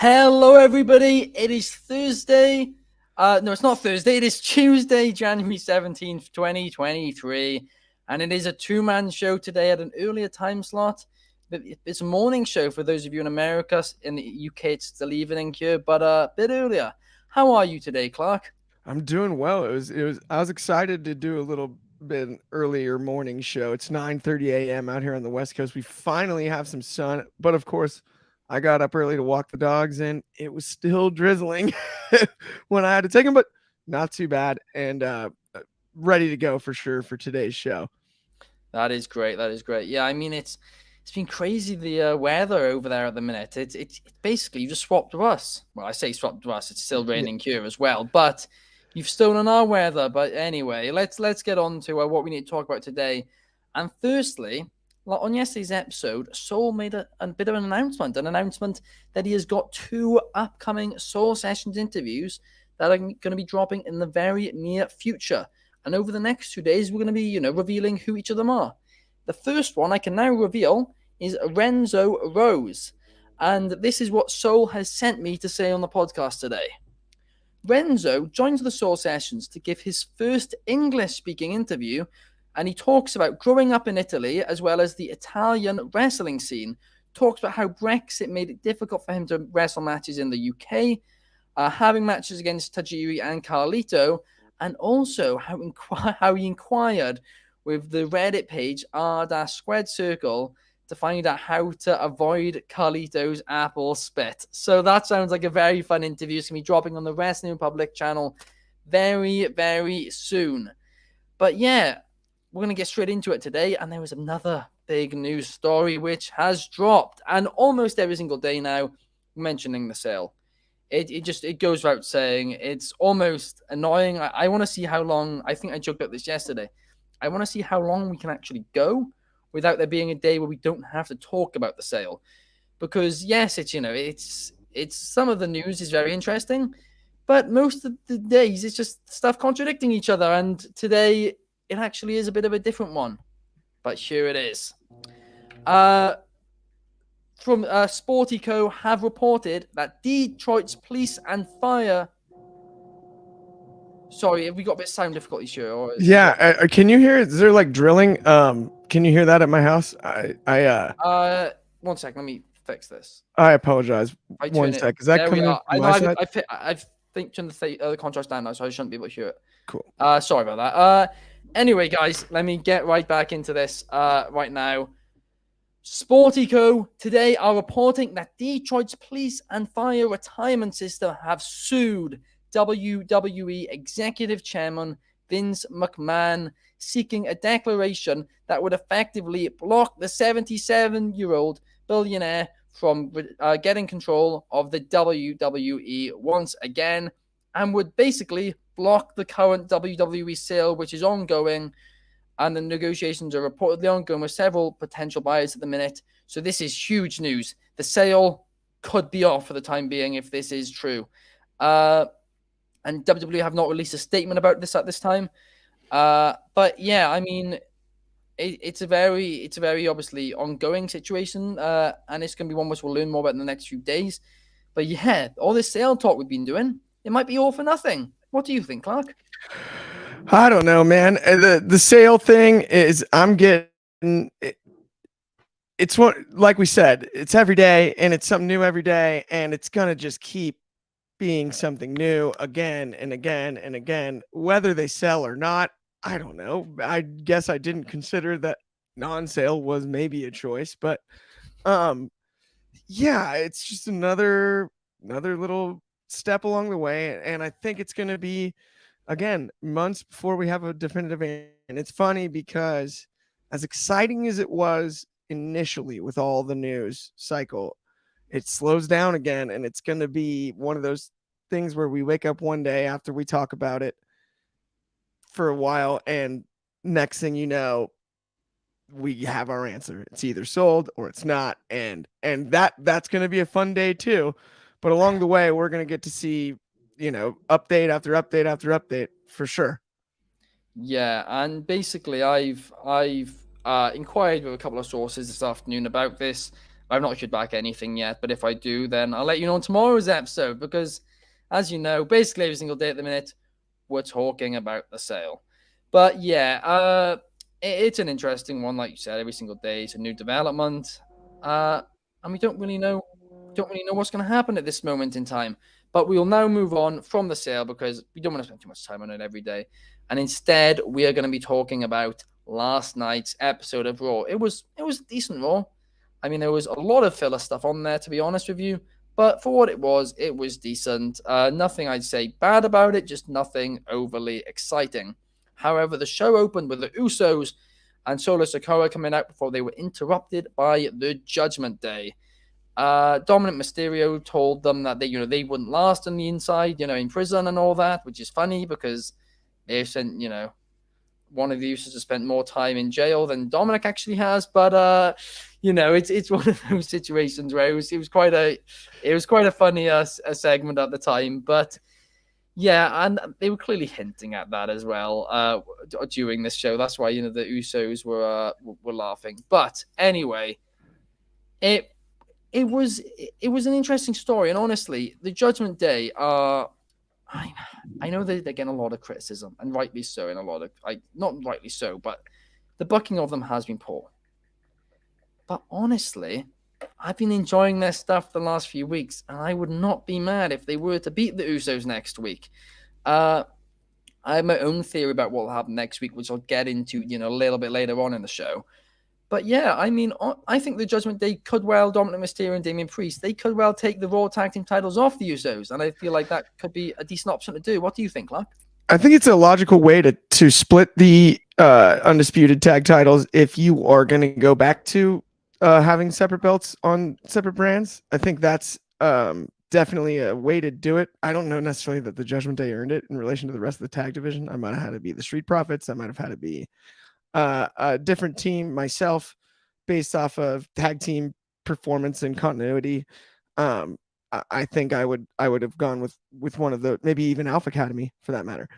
Hello, everybody. It is Thursday. No, it's not Thursday. It is Tuesday, January 17th, 2023. And it is a two-man show today at an earlier time slot. It's a morning show for those of you in America. In the UK, it's still evening here, but a bit earlier. How are you today, Clark? I'm doing well. I was excited to do a little bit earlier morning show. It's 9:30 a.m. out here on the West Coast. We finally have some sun, but of course, I got up early to walk the dogs and it was still drizzling when I had to take them, but not too bad and ready to go for sure for today's show. That is great. That is great. Yeah, I mean it's been crazy the weather over there at the minute. It's basically you just swapped with us. Well, I say swapped with us. It's still Yeah. raining here as well, but you've stolen our weather. But anyway, let's get on to what we need to talk about today. And firstly, on yesterday's episode, Soul made a bit of an announcement that he has got two upcoming Soul Sessions interviews that are going to be dropping in the very near future. And over the next 2 days, we're going to be, revealing who each of them are. The first one I can now reveal is Renzo Rose. And this is what Soul has sent me to say on the podcast today. Renzo joins the Soul Sessions to give his first English-speaking interview, and he talks about growing up in Italy as well as the Italian wrestling scene. Talks about how Brexit made it difficult for him to wrestle matches in the UK, having matches against Tajiri and Carlito, and also how he inquired with the Reddit page r-squared circle to find out how to avoid Carlito's apple spit. So that sounds like a very fun interview. It's going to be dropping on the Wrestling Republic channel very, very soon. But yeah, we're going to get straight into it today. And there was another big news story which has dropped. And almost every single day now, mentioning the sale. It goes without saying, it's almost annoying. I want to see how long, I think I joked about this yesterday, I want to see how long we can actually go without there being a day where we don't have to talk about the sale. Because yes, it's some of the news is very interesting, but most of the days it's just stuff contradicting each other, and today it actually is a bit of a different one. But here it is. From Sportico have reported that Detroit's police and fire. Sorry, have we got a bit of sound difficulties here? Or Yeah, can you hear? Is there like drilling? Can you hear that at my house? 1 second, let me fix this. I apologize. I One turn it. sec. Is that There we coming are. from I my know. side? I think turned the contrast down now, so I shouldn't be able to hear it. Cool. Sorry about that. Anyway, guys, let me get right back into this right now. Sportico today are reporting that Detroit's police and fire retirement system have sued WWE Executive Chairman Vince McMahon, seeking a declaration that would effectively block the 77-year-old billionaire from getting control of the WWE once again, and would basically block the current WWE sale, which is ongoing, and the negotiations are reportedly ongoing with several potential buyers at the minute. So this is huge news. The sale could be off for the time being if this is true. And WWE have not released a statement about this at this time. But yeah, I mean, it's a very obviously ongoing situation, and it's going to be one which we'll learn more about in the next few days. But yeah, all this sale talk we've been doing, it might be all for nothing. What do you think, Clark? I don't know, man. The sale thing is I'm getting it's what, like we said, it's every day and it's something new every day, and it's gonna just keep being something new again and again and again, whether they sell or not. I don't know. I guess I didn't consider that non-sale was maybe a choice, but yeah, it's just another little step along the way, and I think it's gonna be again months before we have a definitive answer. And it's funny because as exciting as it was initially with all the news cycle, it slows down again, and it's going to be one of those things where we wake up one day after we talk about it for a while, and next thing you know, we have our answer. It's either sold or it's not, and that's going to be a fun day too. But along the way, we're going to get to see, update after update after update for sure. Yeah, and basically, I've inquired with a couple of sources this afternoon about this, I've not should back anything yet, but if I do, then I'll let you know on tomorrow's episode because, as you know, basically every single day at the minute, we're talking about the sale. But yeah, it's an interesting one, like you said. Every single day, it's a new development, and we don't really know what's going to happen at this moment in time. But we will now move on from the sale because we don't want to spend too much time on it every day, and instead we are going to be talking about last night's episode of Raw. It was decent Raw. I mean, there was a lot of filler stuff on there, to be honest with you. But for what it was decent. Nothing I'd say bad about it, just nothing overly exciting. However, the show opened with the Usos and Solo Sikoa coming out before they were interrupted by the Judgment Day. Dominic Mysterio told them that they wouldn't last on the inside, in prison and all that, which is funny because they sent, one of the Usos has spent more time in jail than Dominic actually has. But it's one of those situations where it was quite a funny segment at the time. But yeah, and they were clearly hinting at that as well during this show. That's why the Usos were laughing. But anyway, it was an interesting story, and honestly, the Judgment Day are. I know they're getting a lot of criticism, and rightly so. Not rightly so, but the booking of them has been poor. But honestly, I've been enjoying their stuff the last few weeks, and I would not be mad if they were to beat the Usos next week. I have my own theory about what will happen next week, which I'll get into, a little bit later on in the show. But yeah, I mean, I think the Judgment Day could well, Dominic Mysterio and Damian Priest, they could well take the Raw Tag Team titles off the Usos, and I feel like that could be a decent option to do. What do you think, Clark? I think it's a logical way to split the undisputed tag titles if you are going to go back to having separate belts on separate brands. I think that's definitely a way to do it. I don't know necessarily that the Judgment Day earned it in relation to the rest of the tag division. I might have had it be the Street Profits. I might have had it be a different team myself based off of tag team performance and continuity. I think I would have gone with one of the, maybe even Alpha Academy for that matter.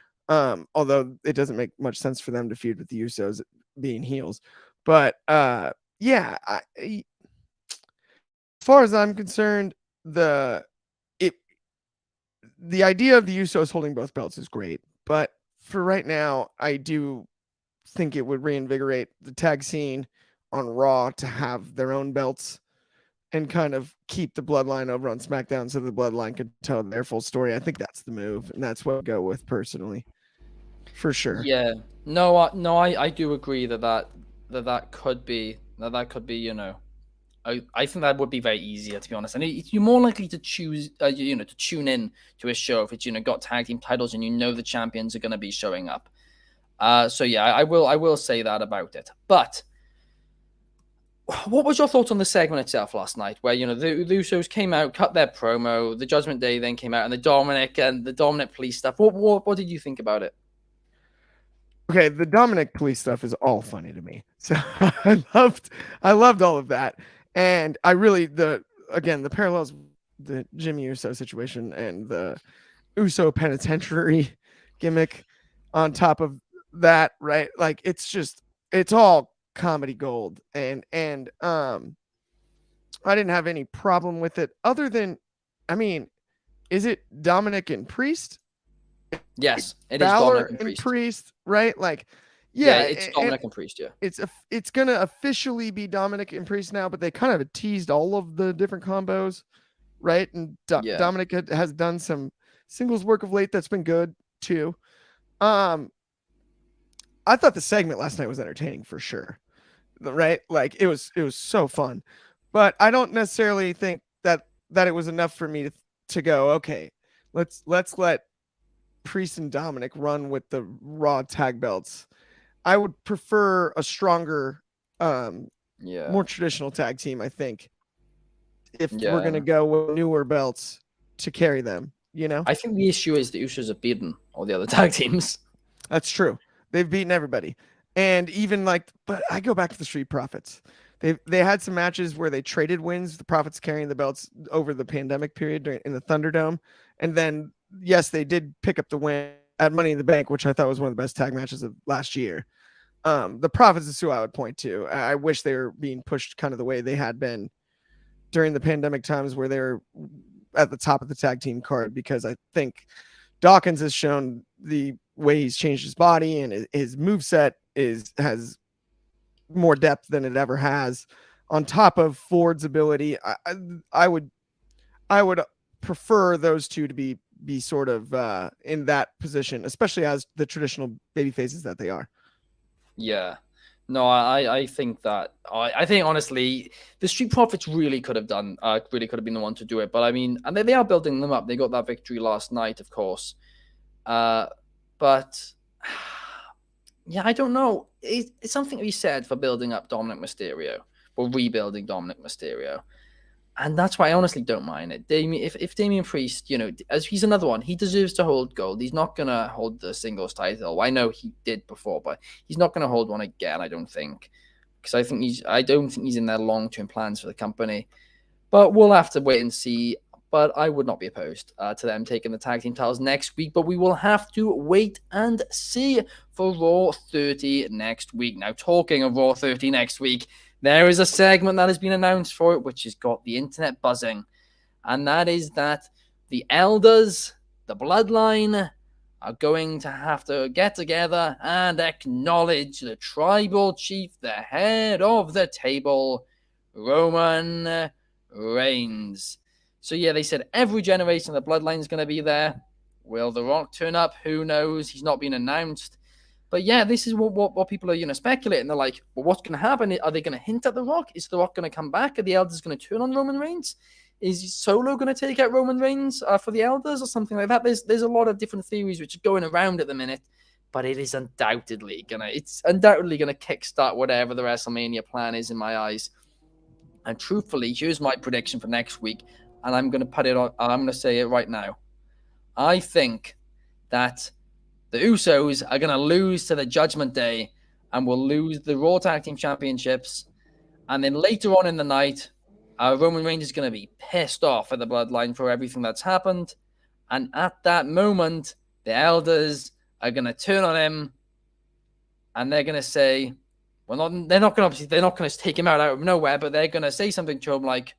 Although it doesn't make much sense for them to feud with the Usos being heels. But yeah, as far as I'm concerned, the idea of the Usos holding both belts is great. But for right now, I do think it would reinvigorate the tag scene on Raw to have their own belts and kind of keep the bloodline over on SmackDown so the bloodline could tell their full story. I think that's the move, and that's what I go with personally, for sure. Yeah, no, I do agree that could be I think that would be very easier, to be honest. And you're more likely to choose, to tune in to a show if it's got tag team titles and the champions are going to be showing up. So yeah, I will say that about it. But what was your thoughts on the segment itself last night, where the Usos came out, cut their promo, the Judgment Day then came out, and the Dominic Police stuff? What did you think about it? Okay, the Dominic Police stuff is all funny to me. So I loved all of that, and I really the parallels, the Jimmy Uso situation and the Uso penitentiary gimmick on top of that, right? Like it's all comedy gold, and I didn't have any problem with it other than, I mean, is it Dominic and Priest? Yes, it is Balor and Priest, right? Like, yeah, it's Dominic and Priest. Yeah, it's gonna officially be Dominic and Priest now, but they kind of teased all of the different combos, right? And Dominic has done some singles work of late that's been good too. I thought the segment last night was entertaining for sure, right? Like it was so fun, but I don't necessarily think that it was enough for me to go, okay, let's let Priest and Dominic run with the Raw tag belts. I would prefer a stronger, more traditional tag team, I think, if we're going to go with newer belts to carry them, I think the issue is the Usos have beaten all the other tag teams. That's true. They've beaten everybody. And even but I go back to the Street Profits. They had some matches where they traded wins, the Profits carrying the belts over the pandemic period in the Thunderdome. And then, yes, they did pick up the win at Money in the Bank, which I thought was one of the best tag matches of last year. The Profits is who I would point to. I wish they were being pushed kind of the way they had been during the pandemic times where they're at the top of the tag team card, because I think Dawkins has shown the way he's changed his body, and his moveset has more depth than it ever has. On top of Ford's ability, I would prefer those two to be sort of in that position, especially as the traditional baby faces that they are. Yeah. No, I think that I think honestly the Street Profits really could have been the one to do it. But I mean, and they are building them up. They got that victory last night, of course. But yeah, I don't know. It's something to be said for building up Dominic Mysterio or rebuilding Dominic Mysterio. And that's why I honestly don't mind it. If Damian Priest, as he's another one, he deserves to hold gold. He's not going to hold the singles title. I know he did before, but he's not going to hold one again, I don't think. Because I don't think he's in their long-term plans for the company. But we'll have to wait and see. But I would not be opposed to them taking the tag team titles next week. But we will have to wait and see for Raw 30 next week. Now, talking of Raw 30 next week, there is a segment that has been announced for it, which has got the internet buzzing. And that is that the elders, the bloodline, are going to have to get together and acknowledge the tribal chief, the head of the table, Roman Reigns. So yeah, they said every generation of the bloodline is going to be there. Will The Rock turn up? Who knows? He's not been announced. But yeah, this is what people are speculating. They're like, well, what's going to happen? Are they going to hint at The Rock? Is The Rock going to come back? Are the elders going to turn on Roman Reigns? Is Solo going to take out Roman Reigns for the elders or something like that? There's a lot of different theories which are going around at the minute, but it is undoubtedly gonna kickstart whatever the WrestleMania plan is in my eyes. And truthfully, here's my prediction for next week, and I'm going to put it on. I'm going to say it right now. I think that the Usos are going to lose to the Judgment Day and will lose the Raw Tag Team Championships. And then later on in the night, Roman Reigns is going to be pissed off at the Bloodline for everything that's happened. And at that moment, the elders are going to turn on him and they're going to say, well, they're not going to take him out of nowhere, but they're going to say something to him like,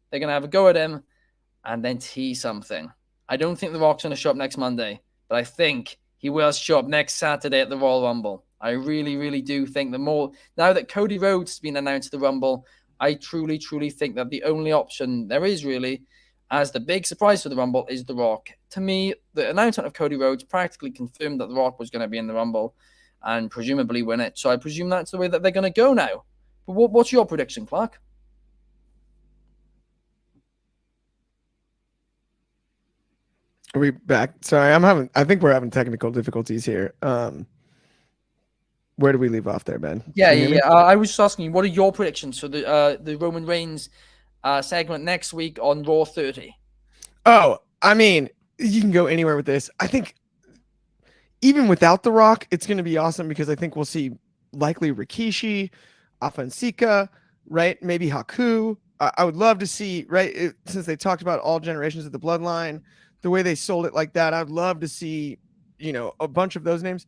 they're going to have a go at him and then tease something. I don't think The Rock's going to show up next Monday, but I think he will show up next Saturday at the Royal Rumble. I really, really do think now that Cody Rhodes has been announced at the Rumble, I truly, truly think that the only option there is really as the big surprise for the Rumble is The Rock. To me, the announcement of Cody Rhodes practically confirmed that The Rock was going to be in the Rumble and presumably win it. So I presume that's the way that they're going to go now. But what's your prediction, Clark? Are we back? Sorry, I think we're having technical difficulties here. Where do we leave off there, Ben? Yeah. I was just asking you, what are your predictions for the Roman Reigns segment next week on Raw 30? Oh, I mean, you can go anywhere with this. I think even without The Rock, it's going to be awesome because I think we'll see likely Rikishi, Afansika, right? Maybe Haku. I would love to see, right? Since they talked about all generations of the bloodline, the way they sold it like that, I'd love to see, a bunch of those names.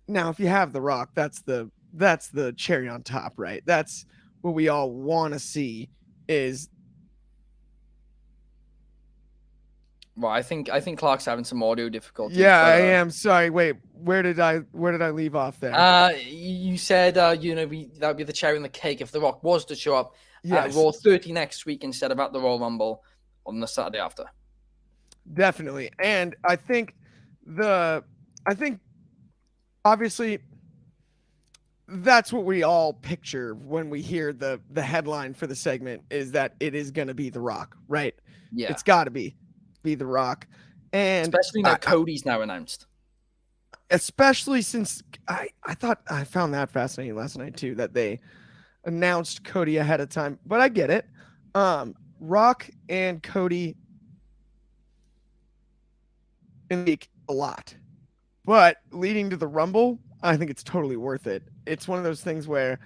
Now, if you have The Rock, that's the cherry on top, right? That's what we all want to see is. Well, I think Clark's having some audio difficulties. Yeah, I am. Sorry. Wait, where did I leave off there? You said that would be the cherry on the cake if The Rock was to show up at Raw 30 next week instead of at the Royal Rumble on the Saturday after. Definitely. And I think obviously that's what we all picture when we hear the headline for the segment is that it is going to be The Rock, right? Yeah. It's got to be The Rock. And especially now Cody's now announced. Especially since I found that fascinating last night too, that they announced Cody ahead of time, but I get it. Rock and Cody in the week a lot, but leading to the Rumble, I think it's totally worth it. It's one of those things where,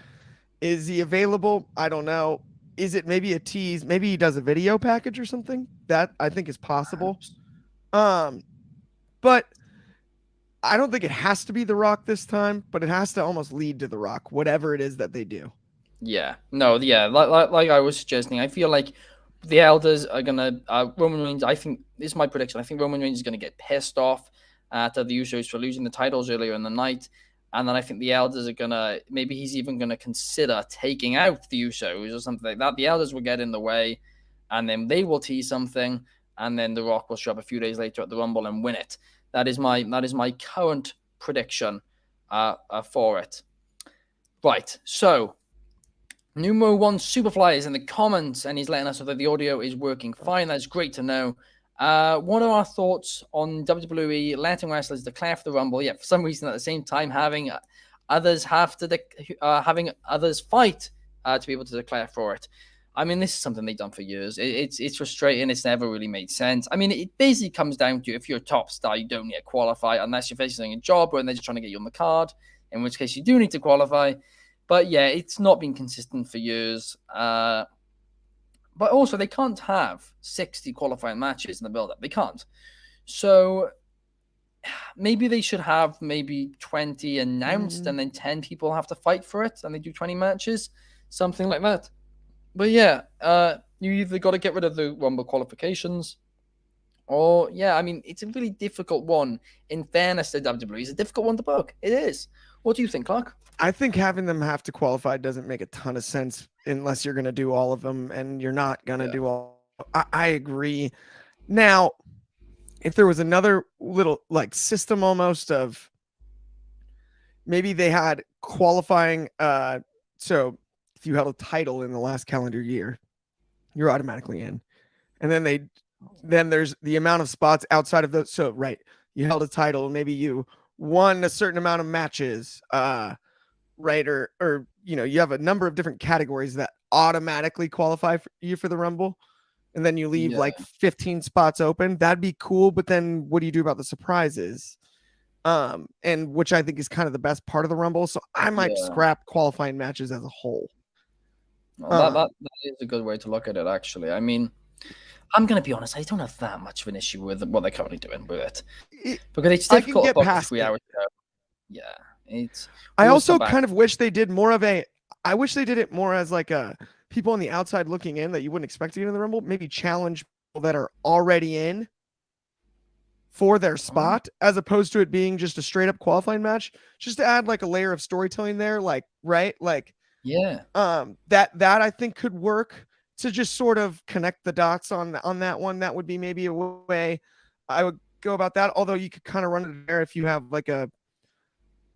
is he available? I don't know. Is it maybe a tease? Maybe he does a video package or something. That I think is possible. But I don't think it has to be The Rock this time, but it has to almost lead to The Rock, whatever it is that they do. Yeah, no, yeah, like I was suggesting, I feel like the elders are gonna Roman Reigns. I think this is my prediction. I think Roman Reigns is gonna get pissed off at the Usos for losing the titles earlier in the night, and then I think the elders are gonna maybe he's even gonna consider taking out the Usos or something like that. The elders will get in the way, and then they will tease something, and then The Rock will show up a few days later at the Rumble and win it. That is my current prediction for it. Right, so. Numero one Superfly is in the comments and he's letting us know that the audio is working fine. That's great to know. What are our thoughts on WWE letting wrestlers declare for the Rumble? Yeah, for some reason at the same time having others having others fight to be able to declare for it. I mean, this is something they've done for years. It's frustrating. It's never really made sense. I mean, it basically comes down to if you're a top star, you don't need to qualify unless you're facing a job or they're just trying to get you on the card, in which case you do need to qualify. But yeah, it's not been consistent for years. But also, they can't have 60 qualifying matches in the build-up. They can't. So maybe they should have maybe 20 announced and then 10 people have to fight for it and they do 20 matches, something like that. But yeah, you either got to get rid of the Rumble qualifications or, yeah, I mean, it's a really difficult one. In fairness to WWE, it's a difficult one to book. It is. What do you think, Clark? I think having them have to qualify doesn't make a ton of sense unless you're going to do all of them, and you're not going to do all. I agree. Now, if there was another little like system almost of maybe they had qualifying, so if you held a title in the last calendar year, you're automatically in, and then there's the amount of spots outside of those. So right, you held a title, maybe you won a certain amount of matches, right, or you have a number of different categories that automatically qualify for you for the Rumble, and then you leave like 15 spots open. That'd be cool, but then what do you do about the surprises? And which I think is kind of the best part of the Rumble. So I might scrap qualifying matches as a whole. Well, that is a good way to look at it, actually. I mean, I'm going to be honest, I don't have that much of an issue with what they're currently doing with it. Because it's difficult to book 3 hours ago. Yeah. I also kind of wish they did more of I wish they did it more as like people on the outside looking in that you wouldn't expect to get in the Rumble. Maybe challenge people that are already in for their spot, as opposed to it being just a straight up qualifying match, just to add like a layer of storytelling there. Like, right. Like, that I think could work to just sort of connect the dots on that one. That would be maybe a way I would go about that. Although you could kind of run it there if you have like a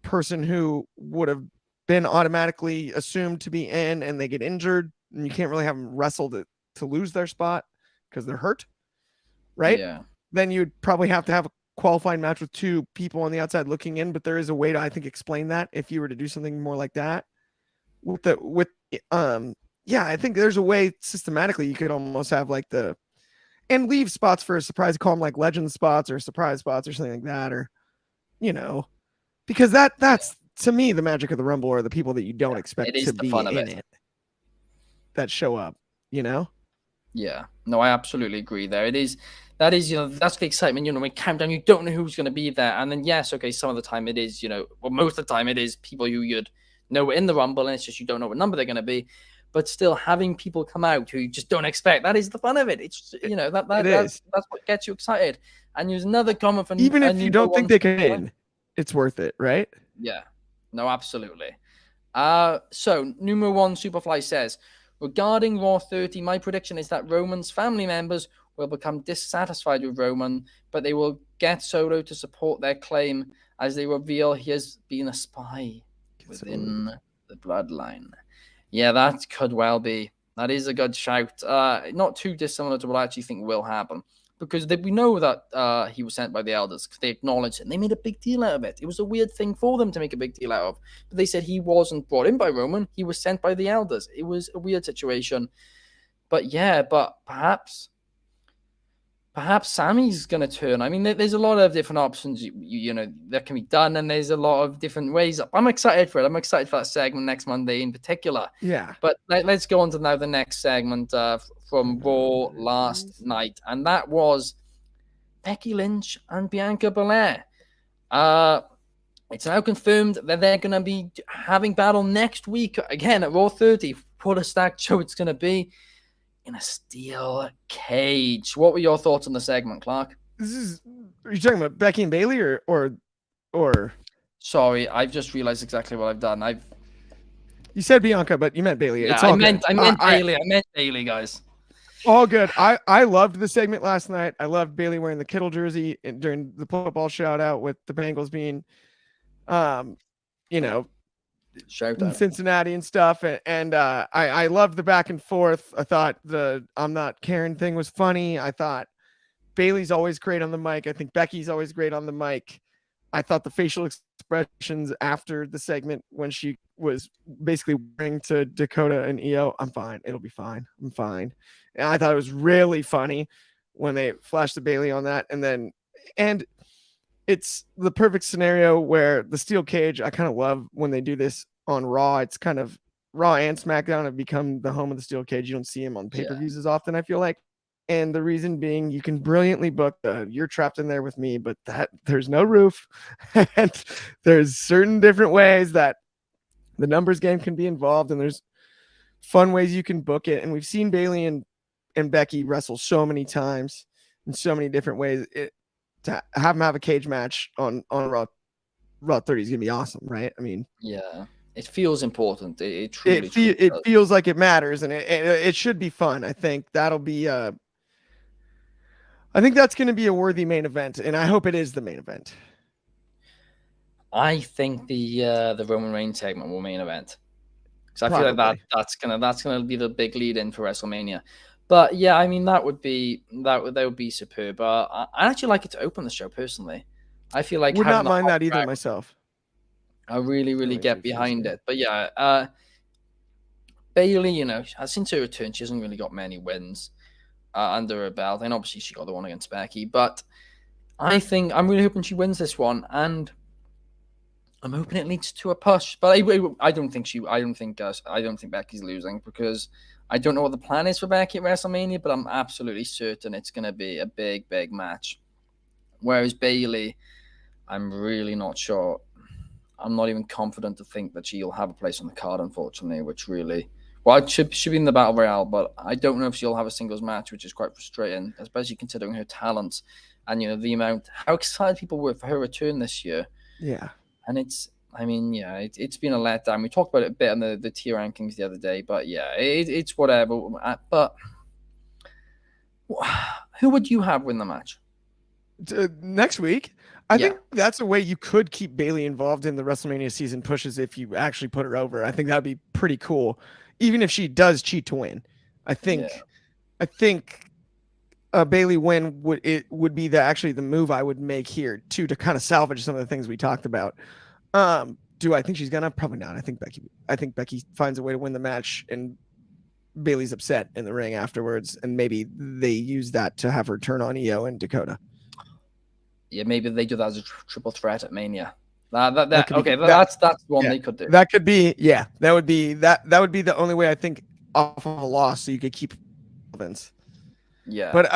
person who would have been automatically assumed to be in and they get injured, and you can't really have them wrestle to lose their spot because they're hurt, right? Yeah. Then you'd probably have to have a qualifying match with 2 people on the outside looking in, but there is a way to, I think, explain that if you were to do something more like that. I think there's a way systematically you could almost have like and leave spots for a surprise, call them like legend spots or surprise spots or something like that, or because that's to me the magic of the Rumble, are the people that you don't expect to be in it that show up, Yeah, no, I absolutely agree there. That is, that's the excitement, when countdown, you don't know who's going to be there. And then, yes, okay, some of the time it is, most of the time it is people who you'd know in the Rumble, and it's just you don't know what number they're going to be. But still, having people come out who you just don't expect, that is the fun of it. It's, that's what gets you excited. And there's another comment from even if you don't think they can in, it's worth it, right? Yeah, no, absolutely. So, numero one Superfly says, regarding Raw 30, my prediction is that Roman's family members will become dissatisfied with Roman, but they will get Solo to support their claim as they reveal he has been a spy within the bloodline. Yeah, that could well be. That is a good shout. Not too dissimilar to what I actually think will happen. Because we know that he was sent by the elders, because they acknowledged it and they made a big deal out of it. It was a weird thing for them to make a big deal out of. But they said he wasn't brought in by Roman. He was sent by the elders. It was a weird situation. But yeah, perhaps Sammy's going to turn. I mean, there's a lot of different options, that can be done, and there's a lot of different ways. I'm excited for it. I'm excited for that segment next Monday in particular. Yeah. But let's go on to now the next segment from Raw last night, and that was Becky Lynch and Bianca Belair. It's now confirmed that they're going to be having battle next week again at Raw 30. What a stacked show it's going to be in a steel cage. What were your thoughts on the segment, Clark? Are you talking about Becky and Bayley or? Sorry, I've just realized exactly what I've done. You said Bianca, but you meant Bayley. Yeah, It's all I meant Bayley. I meant Bayley, guys. All good. I loved the segment last night. I loved Bayley wearing the Kittle jersey during the football shout out with the Bengals being, Shout in out. Cincinnati and stuff. And I loved the back and forth. I thought the I'm not Karen thing was funny. I thought Bayley's always great on the mic. I think Becky's always great on the mic. I thought the facial expressions after the segment when she was basically wearing to Dakota and EO, I'm fine. It'll be fine. I'm fine. And I thought it was really funny when they flashed the Bayley on that. And it's the perfect scenario where the steel cage, I kind of love when they do this on Raw. It's kind of Raw and SmackDown have become the home of the steel cage. You don't see him on pay-per-views as often, I feel like. And the reason being, you can brilliantly book you're trapped in there with me, but that there's no roof. And there's certain different ways that the numbers game can be involved, and there's fun ways you can book it. And we've seen Bayley and Becky wrestle so many times in so many different ways. To have them have a cage match on Raw 30 is gonna be awesome, right? I mean, yeah, it feels important. It truly feels like it matters, and it should be fun. I think that'll be I think that's going to be a worthy main event, and I hope it is the main event. I think the Roman Reigns segment will main event, because I feel like that's gonna be the big lead in for WrestleMania. But yeah, I mean that would be superb. I actually like it to open the show personally. I feel like would not mind that either myself. I really get behind it. But yeah, Bayley, since her return, she hasn't really got many wins under her belt, and obviously she got the one against Becky. But I think I'm really hoping she wins this one, and I'm hoping it leads to a push. But I don't think Becky's losing, because I don't know what the plan is for Becky at WrestleMania, but I'm absolutely certain it's going to be a big match. Whereas Bayley, I'm really not sure. I'm not even confident to think that she'll have a place on the card, unfortunately, which really... Well, it should be in the Battle Royale, but I don't know if she'll have a singles match, which is quite frustrating, especially considering her talents and, how excited people were for her return this year. Yeah. And it's been a letdown. We talked about it a bit on the tier rankings the other day, but yeah, it's whatever. But who would you have win the match? Next week? I think that's a way you could keep Bayley involved in the WrestleMania season pushes if you actually put her over. I think that'd be pretty cool. Even if she does cheat to win, I think a Bayley win would be actually the move I would make here to kind of salvage some of the things we talked about. Do I think she's gonna? Probably not. I think Becky finds a way to win the match, and Bayley's upset in the ring afterwards, and maybe they use that to have her turn on EO and Dakota. Yeah, maybe they do that as a triple threat at Mania. That's one they could do. That could be, yeah. That would be the only way I think off of a loss, so you could keep relevance. Yeah, but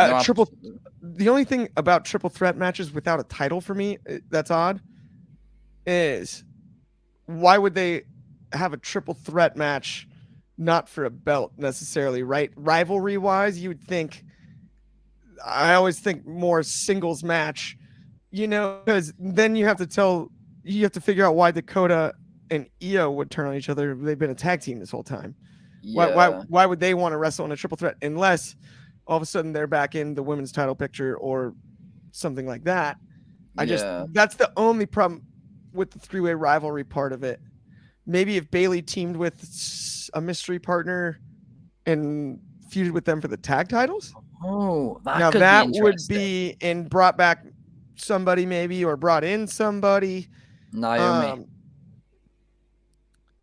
the only thing about triple threat matches without a title for me that's odd is why would they have a triple threat match not for a belt necessarily, right? Rivalry wise, you would think. I always think more singles match, because then you have to figure out why Dakota and EO would turn on each other. They've been a tag team this whole time. Yeah. Why would they want to wrestle in a triple threat unless all of a sudden they're back in the women's title picture or something like that? That's the only problem with the three-way rivalry part of it. Maybe if Bayley teamed with a mystery partner and feuded with them for the tag titles. Oh, that would be and brought back somebody maybe, or brought in somebody. Naomi.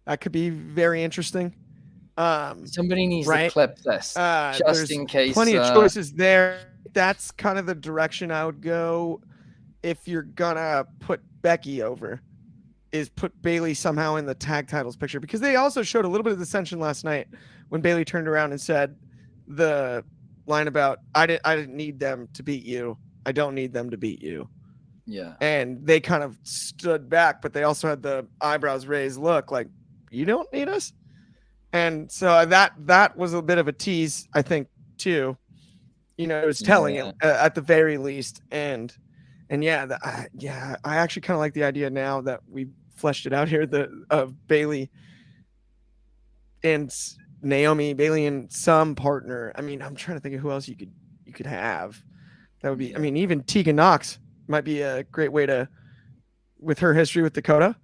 That could be very interesting. Somebody needs to clip this just in case. Plenty of choices there. That's kind of the direction I would go if you're gonna put Becky over, is put Bayley somehow in the tag titles picture, because they also showed a little bit of dissension last night when Bayley turned around and said the line about I didn't need them to beat you. I don't need them to beat you. Yeah. And they kind of stood back, but they also had the eyebrows raised look like, you don't need us. And so that was a bit of a tease, I think, too. It was telling it at the very least. And yeah, I actually kind of like the idea now that we fleshed it out here, of Bayley and Naomi, Bayley and some partner. I mean, I'm trying to think of who else you could have. That would be, I mean, even Tegan Knox might be a great way to, with her history with Dakota.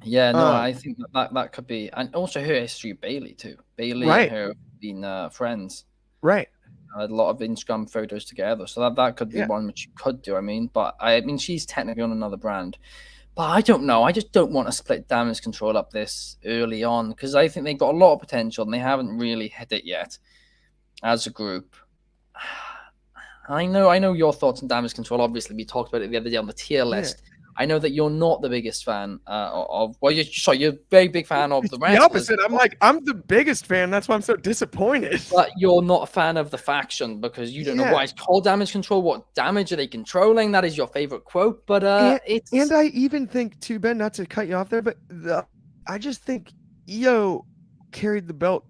Yeah, no, I think that could be, and also her history with Bayley too. Bayley and her have been friends. Right. A lot of Instagram photos together, so that could be one which you could do. I mean, she's technically on another brand, but I don't know. I just don't want to split Damage Control up this early on, because I think they've got a lot of potential and they haven't really hit it yet as a group. I know your thoughts on Damage Control. Obviously, we talked about it the other day on the tier list. I know that you're not the biggest fan of. Well, you're a very big fan of the wrestlers. The opposite. I'm the biggest fan. That's why I'm so disappointed. But you're not a fan of the faction because you don't know why it's called Damage Control. What damage are they controlling? That is your favorite quote. But and I even think too, Ben, not to cut you off there, but I just think Io carried the belt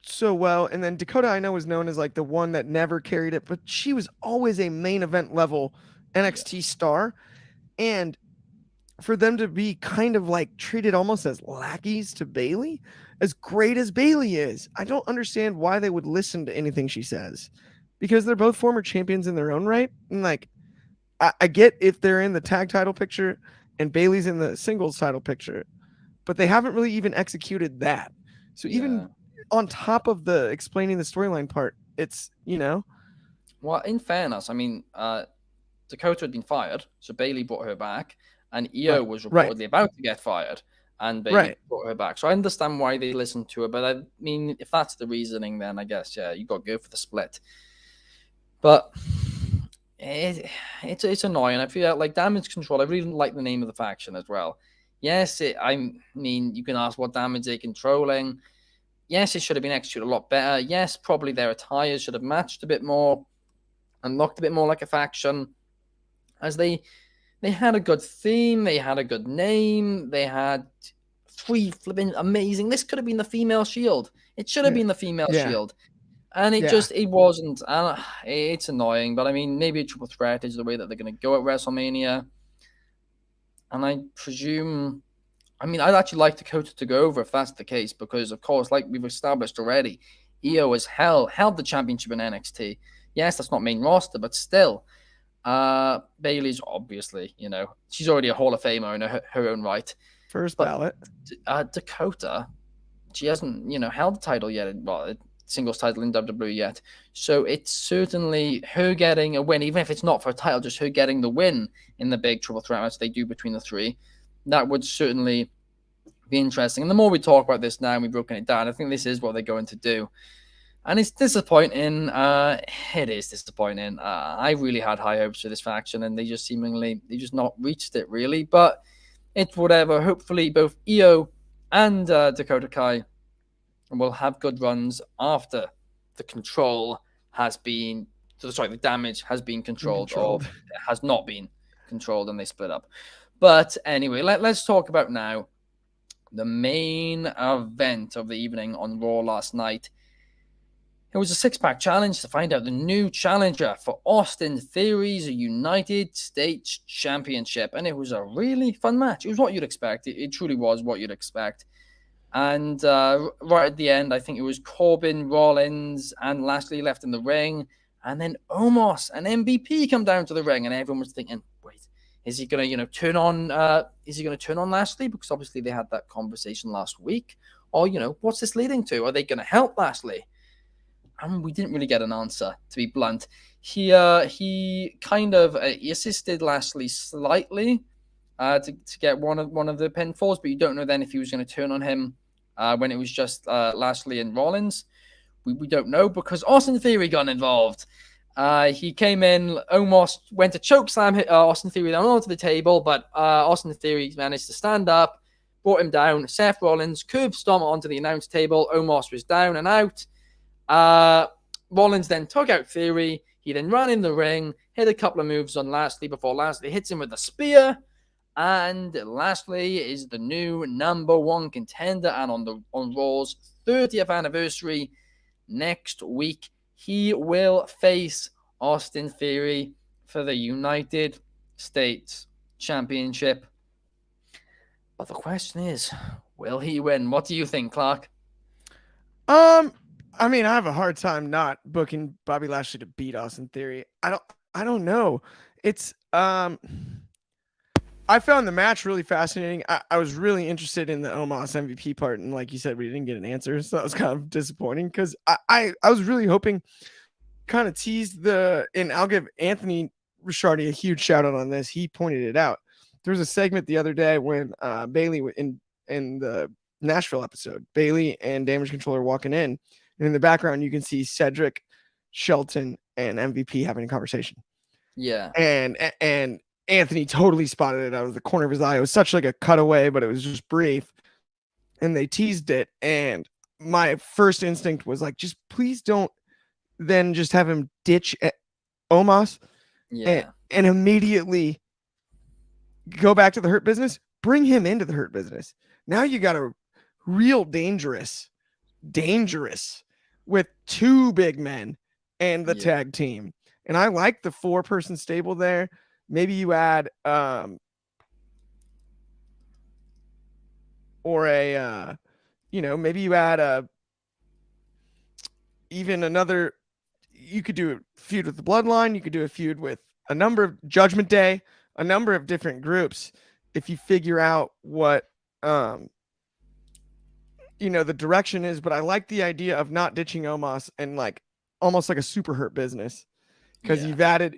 so well, and then Dakota, I know, was known as like the one that never carried it, but she was always a main event level NXT star, and for them to be kind of like treated almost as lackeys to Bayley, as great as Bayley is, I don't understand why they would listen to anything she says, because they're both former champions in their own right. And like, I get if they're in the tag title picture and Bayley's in the singles title picture, but they haven't really even executed that. So even on top of the explaining the storyline part, it's, Well, in fairness, I mean, Dakota had been fired, so Bayley brought her back, and Io was reportedly about to get fired, and Bayley brought her back. So I understand why they listened to her, but I mean, if that's the reasoning, then I guess, you got to go for the split. But it's annoying. I feel like Damage Control, I really like the name of the faction as well. Yes, I mean, you can ask what damage they're controlling. Yes, it should have been executed a lot better. Yes, probably their attires should have matched a bit more and looked a bit more like a faction, as they had a good theme, they had a good name, they had 3 flipping amazing. This could have been the female Shield. It should have been the female Shield, and it wasn't. It's annoying, but I mean, maybe a triple threat is the way that they're going to go at WrestleMania, and I presume. I mean, I'd actually like Dakota to go over if that's the case, because, of course, like we've established already, Io has held the championship in NXT. Yes, that's not main roster, but still. Bayley's obviously, she's already a Hall of Famer in her own right. First ballot. Dakota, she hasn't, held the title yet, singles title in WWE yet. So it's certainly her getting a win, even if it's not for a title, just her getting the win in the big triple threat match they do between the 3. That would certainly be interesting. And the more we talk about this now and we've broken it down, I think this is what they're going to do. And it's disappointing. It is disappointing. I really had high hopes for this faction, and they just not reached it, really. But it's whatever. Hopefully both Io and Dakota Kai will have good runs after the damage has been controlled. Or has not been controlled and they split up. But anyway, let's talk about now the main event of the evening on Raw last night. It was a 6-pack challenge to find out the new challenger for Austin Theory's United States Championship. And it was a really fun match. It was what you'd expect. It truly was what you'd expect. And right at the end, I think it was Corbin, Rollins, and Lashley left in the ring. And then Omos and MVP come down to the ring. And everyone was thinking, wait, is he going to, turn on Lashley? Because obviously they had that conversation last week. Or, what's this leading to? Are they going to help Lashley? And we didn't really get an answer, to be blunt. He kind of assisted Lashley slightly to get one of the pinfalls, but you don't know then if he was going to turn on him when it was just Lashley and Rollins. We don't know, because Austin Theory got involved. He came in, Omos went to chokeslam Austin Theory down onto the table, but Austin Theory managed to stand up, brought him down. Seth Rollins curb stomp onto the announce table. Omos was down and out. Rollins then took out Theory. He then ran in the ring, hit a couple of moves on Lashley before Lashley hits him with a spear. And Lashley is the new number one contender. And on Raw's 30th anniversary next week, he will face Austin Theory for the United States Championship. But the question is, will he win? What do you think, Clark? I mean, I have a hard time not booking Bobby Lashley to beat Austin Theory. I don't know. It's I found the match really fascinating. I was really interested in the Omos MVP part, and like you said, we didn't get an answer, so that was kind of disappointing because I was really hoping, kind of teased and I'll give Anthony Rishardi a huge shout out on this. He pointed it out. There was a segment the other day when Bailey in the Nashville episode, Bailey and Damage Control are walking in, and in the background you can see Cedric, Shelton, and MVP having a conversation. Yeah, and Anthony totally spotted it out of the corner of his eye. It was such like a cutaway, but it was just brief. And they teased it. And my first instinct was like, just please don't then just have him ditch Omos and immediately go back to the Hurt Business. Bring him into the Hurt Business. Now you got a real dangerous with two big men and the tag team. And I like the 4-person stable there. Maybe you add maybe you add even another. You could do a feud with the Bloodline. You could do a feud with a number of Judgment Day, a number of different groups. If you figure out what the direction is, but I like the idea of not ditching Omos and like almost like a super Hurt Business because you've added,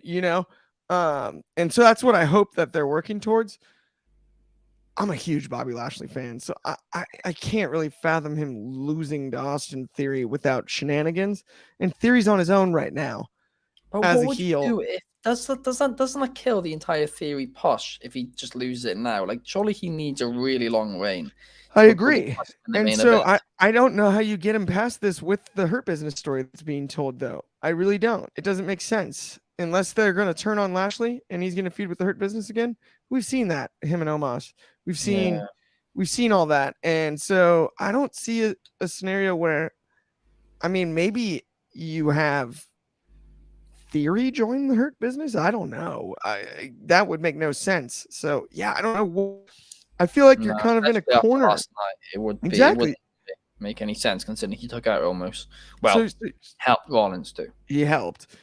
and so that's what I hope that they're working towards. I'm a huge Bobby Lashley fan, so I can't really fathom him losing to Austin Theory without shenanigans. And Theory's on his own right now as a heel. Doesn't that kill the entire Theory push if he just loses it now? Like, surely he needs a really long reign. I agree. And so I don't know how you get him past this with the Hurt Business story that's being told, though. I really don't. It doesn't make sense. Unless they're going to turn on Lashley and he's going to feud with the Hurt Business again. We've seen that, him and Omos. We've seen all that. And so I don't see a scenario where, I mean, maybe you have Theory join the Hurt Business. I don't know. That would make no sense. So, yeah, I don't know. I feel like you're kind of in a corner. Last night, it would be, exactly. It wouldn't make any sense considering he took out almost. Well, helped Rollins too. He helped.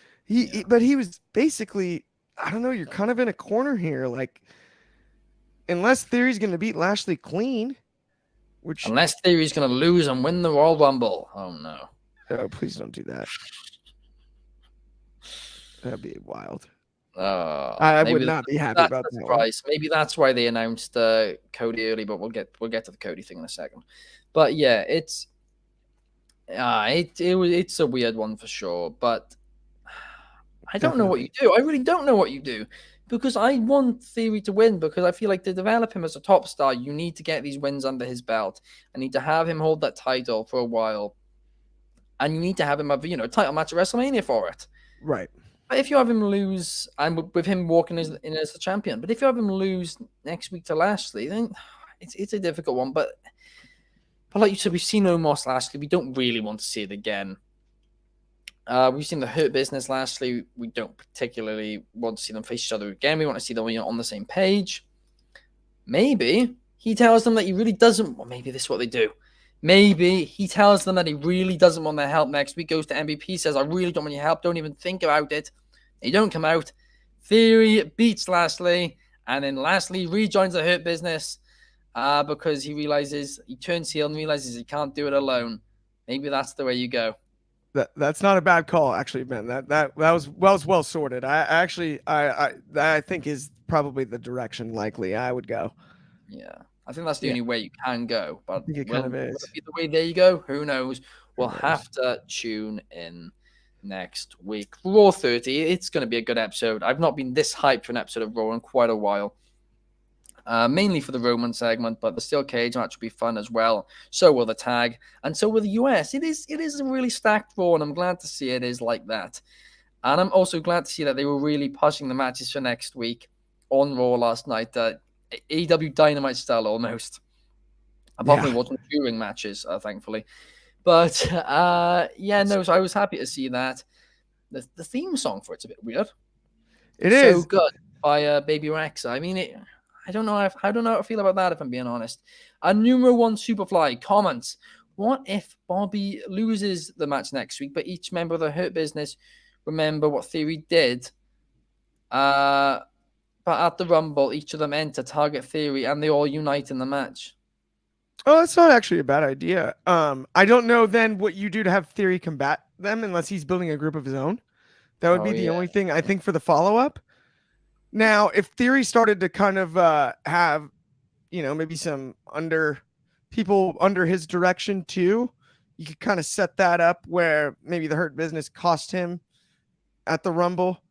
But he was basically, I don't know, you're kind of in a corner here. Like, unless Theory's going to beat Lashley clean, unless Theory's going to lose and win the Royal Rumble. Oh, no. Oh, please don't do that. That'd be wild. I would not be happy about that. Surprise. Maybe that's why they announced Cody early, but we'll get to the Cody thing in a second. But yeah, it's a weird one for sure. But I don't know what you do. I really don't know what you do because I want Theory to win because I feel like to develop him as a top star, you need to get these wins under his belt. I need to have him hold that title for a while, and you need to have him have a title match at WrestleMania for it. Right. But if you have him lose, and with him walking in as the champion, but if you have him lose next week to Lashley, then it's a difficult one. But like you said, we've seen Omos Lashley. We don't really want to see it again. We've seen the Hurt Business Lashley. We don't particularly want to see them face each other again. We want to see them on the same page. Maybe he tells them that he really doesn't. Well, maybe this is what they do. Maybe he tells them that he really doesn't want their help next week. Goes to MVP, says, I really don't want your help. Don't even think about it. They don't come out. Theory beats Lashley. And then Lashley rejoins the Hurt Business because he turns heel and realizes he can't do it alone. Maybe that's the way you go. That's not a bad call, actually, Ben. That was well sorted. I think is probably the direction likely I would go. Yeah, I think that's the only way you can go. But I think it kind of is. Will it be the way there you go? Who knows? We'll have to tune in next week. Raw 30. It's going to be a good episode. I've not been this hyped for an episode of Raw in quite a while. Mainly for the Roman segment, but the steel cage match will be fun as well. So will the tag, and so will the US. It is a really stacked Raw, and I'm glad to see it is like that. And I'm also glad to see that they were really pushing the matches for next week on Raw last night. AEW Dynamite style almost. Apart Yeah, from it wasn't during matches, thankfully. But yeah, no, so I was happy to see that. The theme song for it's a bit weird. it So is. good by Baby Rexa. I mean, I don't know. I don't know how to feel about that. If I'm being honest. A numero one Superfly comments: what if Bobby loses the match next week, but each member of the Hurt Business remember what Theory did? But at the Rumble, each of them enter Target Theory, and they all unite in the match. Oh, that's not actually a bad idea. I don't know then what you do to have Theory combat them unless he's building a group of his own. That would Oh be the yeah, only thing I think for the follow up. Now, if Theory started to kind of have, maybe some people under his direction too, you could kind of set that up where maybe the Hurt Business cost him at the Rumble.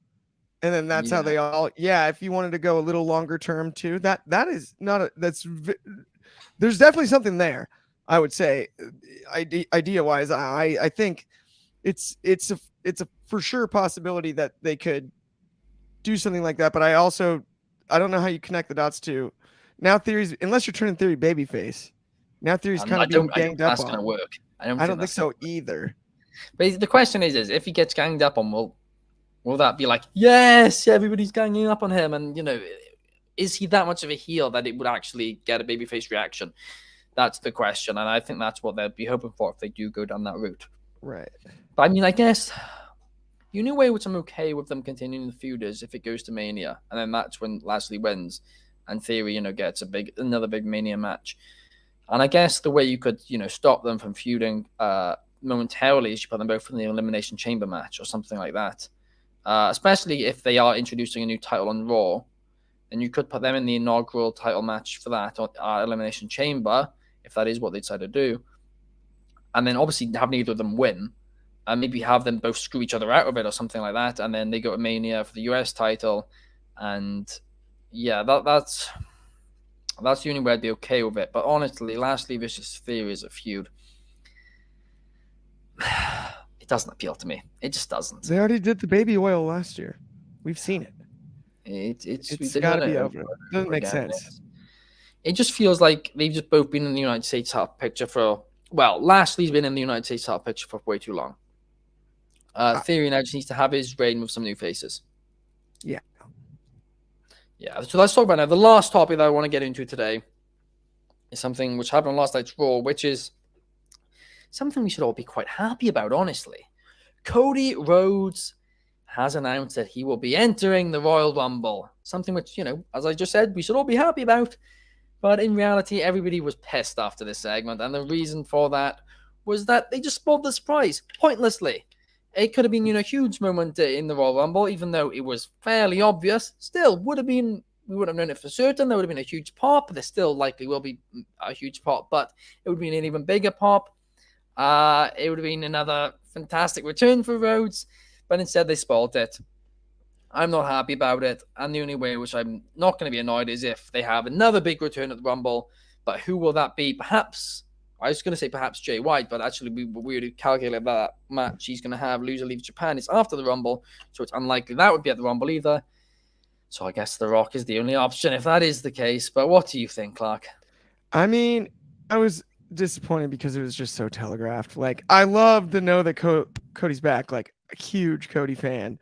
And then that's how yeah. they all, yeah, if you wanted to go a little longer term too, that is not a, there's definitely something there. I would say, idea wise, I think it's a for sure possibility that they could do something like that. But I don't know how you connect the dots to now Theory's, unless you're turning Theory babyface. Now Theory's kind I of being don't. I don't ganged think up that's gonna on. work. I don't think think that's gonna so work. either. But the question is if he gets ganged up on, will that be like, yes, everybody's ganging up on him, and is he that much of a heel that it would actually get a babyface reaction? That's the question, and I think that's what they'd be hoping for if they do go down that route. Right. But I mean, I guess the only way which I'm okay with them continuing the feud is if it goes to Mania, and then that's when Lashley wins, and Theory, gets another big Mania match. And I guess the way you could, stop them from feuding momentarily is you put them both in the Elimination Chamber match or something like that. Especially if they are introducing a new title on Raw, then you could put them in the inaugural title match for that Elimination Chamber, if that is what they decide to do. And then obviously have neither of them win, and maybe have them both screw each other out of it or something like that. And then they go to Mania for the US title. And yeah, that's the only way I'd be okay with it. But honestly, Lashley versus Theory is a feud. It doesn't appeal to me. It just doesn't. They already did the baby oil last year. We've seen it. It's Got to be over. Doesn't make sense. It just feels like they've just both been in the United States title picture for, well, Lashley's been in the United States title picture for way too long. Theory now just needs to have his reign with some new faces. Yeah. Yeah, so let's talk about now. The last topic that I want to get into today is something which happened on last night's Raw, which is something we should all be quite happy about, honestly. Cody Rhodes has announced that he will be entering the Royal Rumble. Something which, as I just said, we should all be happy about. But in reality, everybody was pissed after this segment. And the reason for that was that they just spoiled the surprise pointlessly. It could have been, a huge moment in the Royal Rumble, even though it was fairly obvious. Still, we would have known it for certain. There would have been a huge pop. There still likely will be a huge pop, but it would have been an even bigger pop. It would have been another fantastic return for Rhodes, but instead they spoiled it. I'm not happy about it, and the only way which I'm not going to be annoyed is if they have another big return at the Rumble. But who will that be? Perhaps, I was going to say perhaps Jay White, but actually we already calculated that match he's going to have loser leave Japan is after the Rumble, so it's unlikely that would be at the Rumble either. So I guess The Rock is the only option if that is the case. But what do you think, Clark? I mean, I was disappointed because it was just so telegraphed. Like, I love to know that Cody's back, like a huge Cody fan.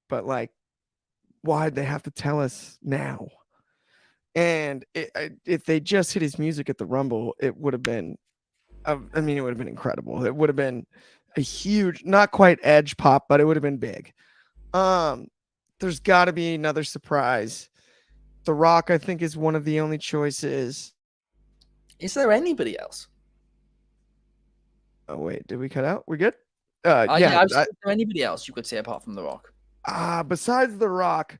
But like, why'd they have to tell us now? And if they just hit his music at the Rumble, it would have been, it would have been incredible. It would have been a huge, not quite edge pop, but it would have been big. There's got to be another surprise. The Rock, I think, is one of the only choices. Is there anybody else? Oh wait, did we cut out? We're good. Is there anybody else you could say apart from The Rock? Besides The Rock,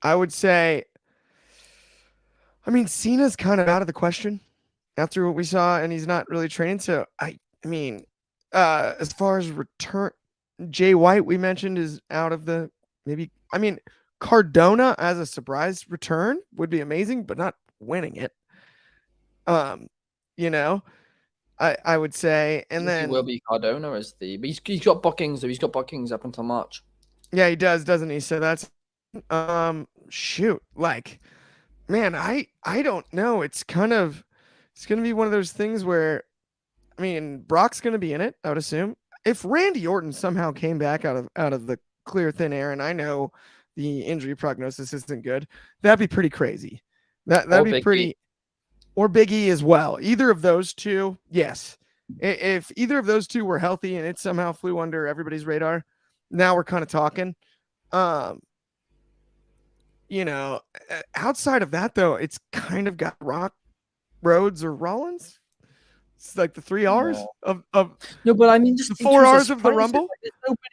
I would say, Cena's kind of out of the question after what we saw, and he's not really training. So as far as return, Jay White we mentioned is out of the Cardona as a surprise return would be amazing, but not winning it. I would say, and then he will be Cardona as but he's got bookings though. He's got bookings up until March. Yeah, he does, doesn't he? So that's shoot. Like, man, I don't know. It's gonna be one of those things where I mean, Brock's gonna be in it, I would assume. If Randy Orton somehow came back out of the clear thin air, and I know the injury prognosis isn't good, that'd be pretty crazy. That'd Or be Big E. pretty, or Big E as well. Either of those two, yes. If either of those two were healthy and it somehow flew under everybody's radar, now we're kind of talking. Um, outside of that though, it's kind of got Rock, Rhodes, or Rollins. It's like the three R's No. of No, but I mean, just the in four terms of R's of the surprises, Rumble. like, there's nobody.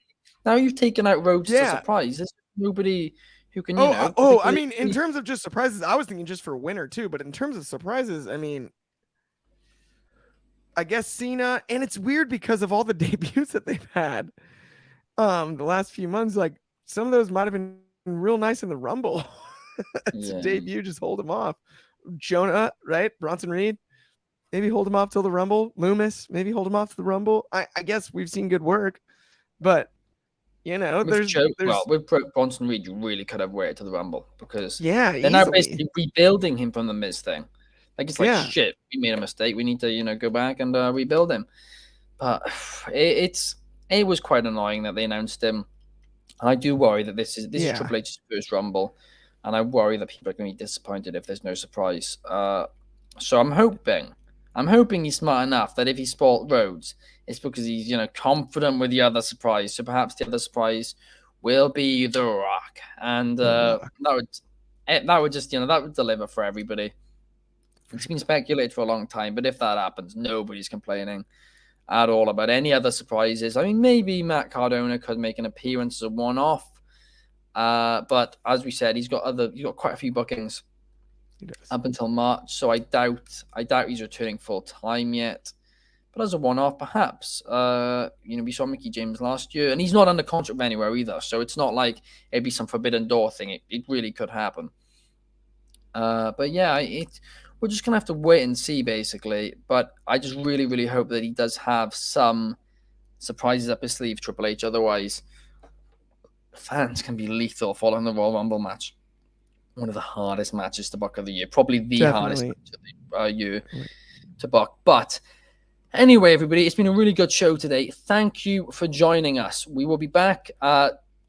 Now you've taken out Rhodes as a Yeah. surprise. There's nobody who can, I particularly. mean, in terms of just surprises, I was thinking just for winner too. But in terms of surprises, I mean, I guess Cena, and it's weird because of all the debuts that they've had the last few months. Like some of those might have been real nice in the Rumble. To Yeah. debut, just hold him off. Jonah, right? Bronson Reed, maybe hold him off till the Rumble. Loomis, maybe hold him off to the Rumble. I guess we've seen good work, but With Bronson Reed, you really could have waited to the Rumble because yeah, they're now easily. basically rebuilding him from the Miz thing. Like it's like Yeah. shit, we made a mistake. We need to go back and rebuild him. But it was quite annoying that they announced him. And I do worry that this is Yeah. Triple H's first Rumble, and I worry that people are going to be disappointed if there's no surprise. So I'm hoping he's smart enough that if he sport Rhodes, it's because he's confident with the other surprise. So perhaps the other surprise will be The Rock, and Rock. that would just that would deliver for everybody. It's been speculated for a long time, but if that happens, nobody's complaining at all about any other surprises. I mean, maybe Matt Cardona could make an appearance as a one-off, but as we said, he's got quite a few bookings up until March, so I doubt he's returning full time yet. But as a one-off, perhaps. We saw Mickey James last year, and he's not under contract anywhere either, so it's not like it'd be some forbidden door thing. It really could happen. But yeah, we're just gonna have to wait and see, basically. But I just really, really hope that he does have some surprises up his sleeve, Triple H. Otherwise, fans can be lethal following the Royal Rumble match. One of the hardest matches to book of the year, probably the hardest match of the year to book. But anyway, everybody, it's been a really good show today. Thank you for joining us. We will be back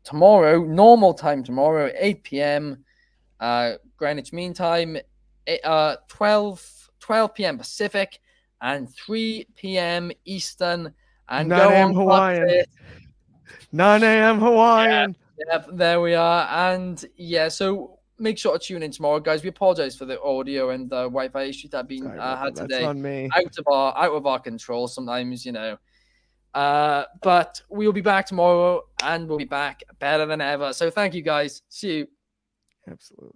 tomorrow, normal time tomorrow, 8 p.m. Greenwich Mean Time, 12 p.m. Pacific, and 3 p.m. Eastern. And 9 go a.m. on Hawaiian. 9 a.m. Hawaiian. Yep, there we are. And yeah, so make sure to tune in tomorrow, guys. We apologize for the audio and the Wi-Fi issues that have been had today. That's on me. Out of our control sometimes, but we'll be back tomorrow, and we'll be back better than ever. So thank you, guys. See you. Absolutely.